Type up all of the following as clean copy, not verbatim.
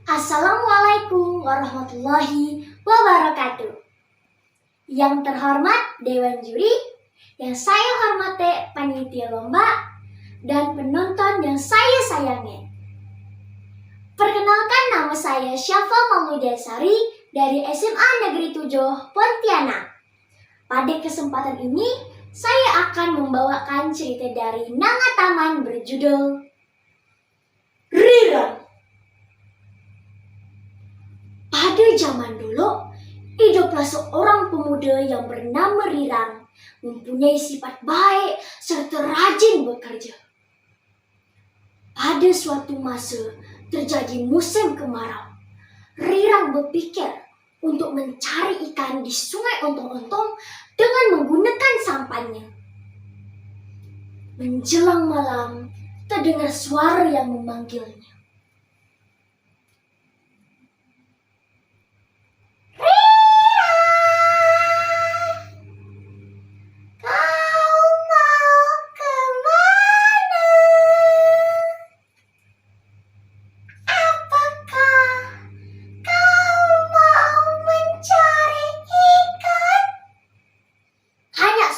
Assalamualaikum warahmatullahi wabarakatuh. Yang terhormat Dewan Juri, yang saya hormati panitia lomba, dan penonton yang saya sayangi. Perkenalkan, nama saya Syafa Mauludasari dari SMA Negeri 7 Pontianak. Pada kesempatan ini, saya akan membawakan cerita dari Nangataman berjudul Rirang. Pada zaman dulu, hiduplah seorang pemuda yang bernama Rirang, mempunyai sifat baik serta rajin bekerja. Pada suatu masa, terjadi musim kemarau. Rirang berpikir untuk mencari ikan di sungai Ontong-Ontong dengan menggunakan sampannya. Menjelang malam, terdengar suara yang memanggilnya.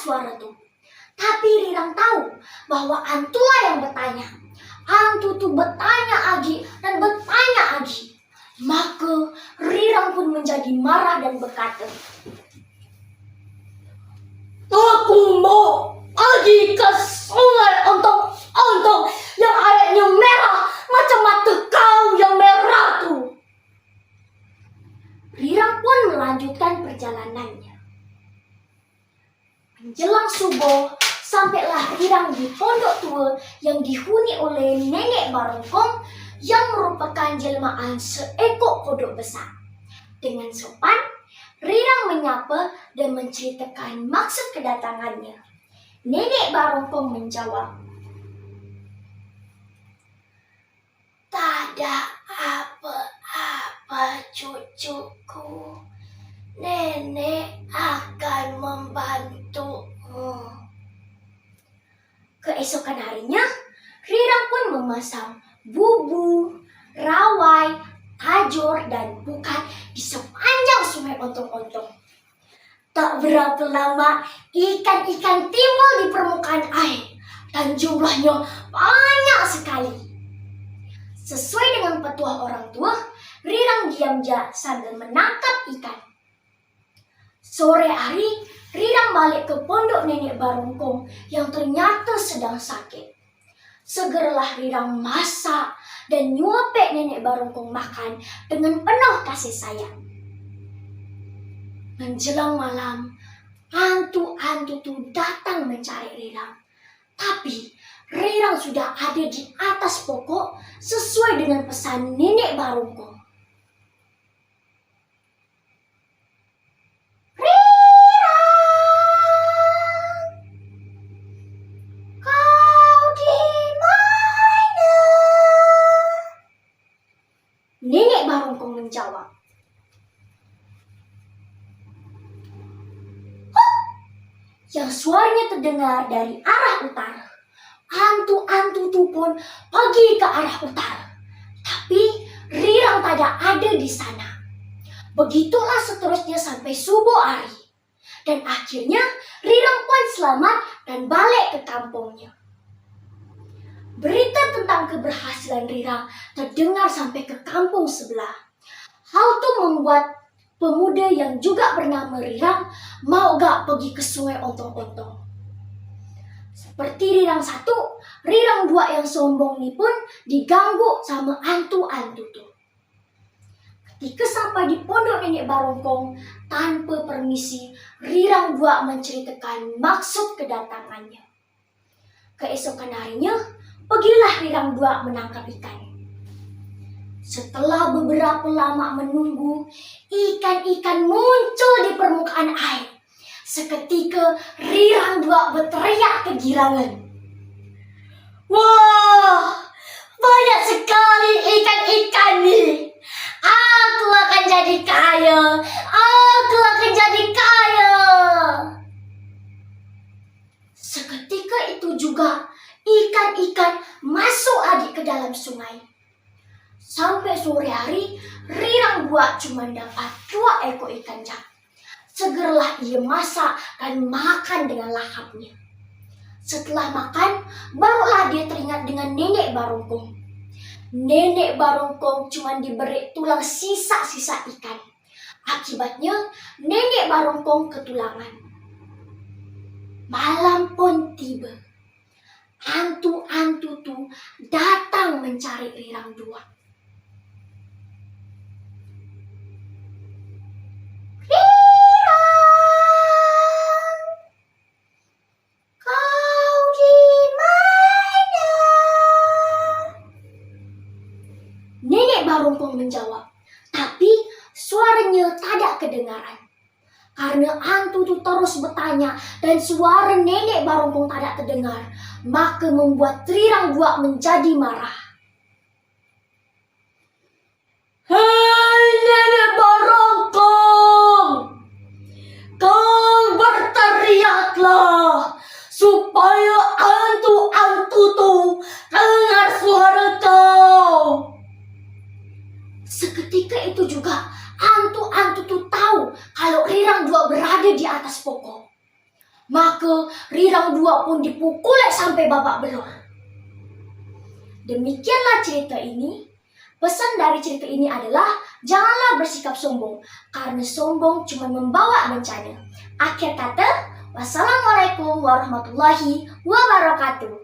Suara itu. Tapi Rirang tahu bahwa Antulah yang bertanya. Antu tuh bertanya lagi dan bertanya lagi. Maka Rirang pun menjadi marah dan berkata, "Aku mau pergi ke sungai Ontong-Ontong yang airnya merah macam mata kau yang merah tuh." Rirang pun melanjutkan perjalanannya. Menjelang subuh, sampailah Rirang di pondok tua yang dihuni oleh Nenek Barongkong yang merupakan jelmaan seekor kodok besar. Dengan sopan, Rirang menyapa dan menceritakan maksud kedatangannya. Nenek Barongkong menjawab, "Tak ada apa-apa cucuku. Nenek akan membantumu." Keesokan harinya, Rirang pun memasang bubu, rawai, tajur, dan pukat di sepanjang sungai Ontong-Ontong. Tak berapa lama, ikan-ikan timbul di permukaan air dan jumlahnya banyak sekali. Sesuai dengan petuah orang tua, Rirang diam-diam sambil menangkap ikan. Sore hari, Rirang balik ke pondok Nenek Barongkong yang ternyata sedang sakit. Segeralah Rirang masak dan nyuapek Nenek Barongkong makan dengan penuh kasih sayang. Menjelang malam, hantu-hantu itu datang mencari Rirang. Tapi Rirang sudah ada di atas pokok sesuai dengan pesan Nenek Barongkong. Nenek Barongkong menjawab, "Hop!" Yang suaranya terdengar dari arah utara. Hantu-hantu itu pun pergi ke arah utara. Tapi Rirang tidak ada di sana. Begitulah seterusnya sampai subuh hari. Dan akhirnya Rirang pun selamat dan balik ke kampungnya. Berita tentang keberhasilan Rirang terdengar sampai ke kampung sebelah. Hal itu membuat pemuda yang juga bernama Rirang mau gak pergi ke sungai Ontong-Ontong. Seperti Rirang 1, Rirang 2 yang sombong ini pun diganggu sama hantu-hantu itu. Ketika sampai di pondok Nenek Barongkong, tanpa permisi, Rirang 2 menceritakan maksud kedatangannya. Keesokan harinya, pergilah Rirang 2 menangkap ikan. Setelah beberapa lama menunggu, ikan-ikan muncul di permukaan air. Seketika Rirang 2 berteriak kegirangan, "Wah, banyak sekali ikan-ikan nih. Aku akan jadi kaya. Aku akan jadi kaya." Seketika itu juga ikan-ikan masuk lagi ke dalam sungai. Sampai sore hari, Rirang Dua cuma dapat 2 ekor ikan jak. Segeralah ia masak dan makan dengan lahapnya. Setelah makan, barulah dia teringat dengan Nenek Barongkong. Nenek Barongkong cuma diberi tulang sisa-sisa ikan. Akibatnya, Nenek Barongkong ketulangan. Malam pun tiba. Hantu-hantu tuh datang mencari Rirang Dua. Rirang, kau di mana? Nenek Barongkong menjawab, tapi suaranya tidak kedengaran. Karena hantu itu terus bertanya dan suara Nenek Barongkong tidak terdengar, maka membuat Rirang Dua menjadi marah. Hei Nenek Barongkong, kau berteriaklah supaya hantu-hantu tuh dengar suara kau. Seketika itu juga hantu-hantu tuh tahu kalau Rirang Dua berada di atas pokok. Maka Rirang Dua pun dipukul sampai babak belur. Demikianlah cerita ini. Pesan dari cerita ini adalah janganlah bersikap sombong, karena sombong cuma membawa bencana. Akhir kata, wassalamualaikum warahmatullahi wabarakatuh.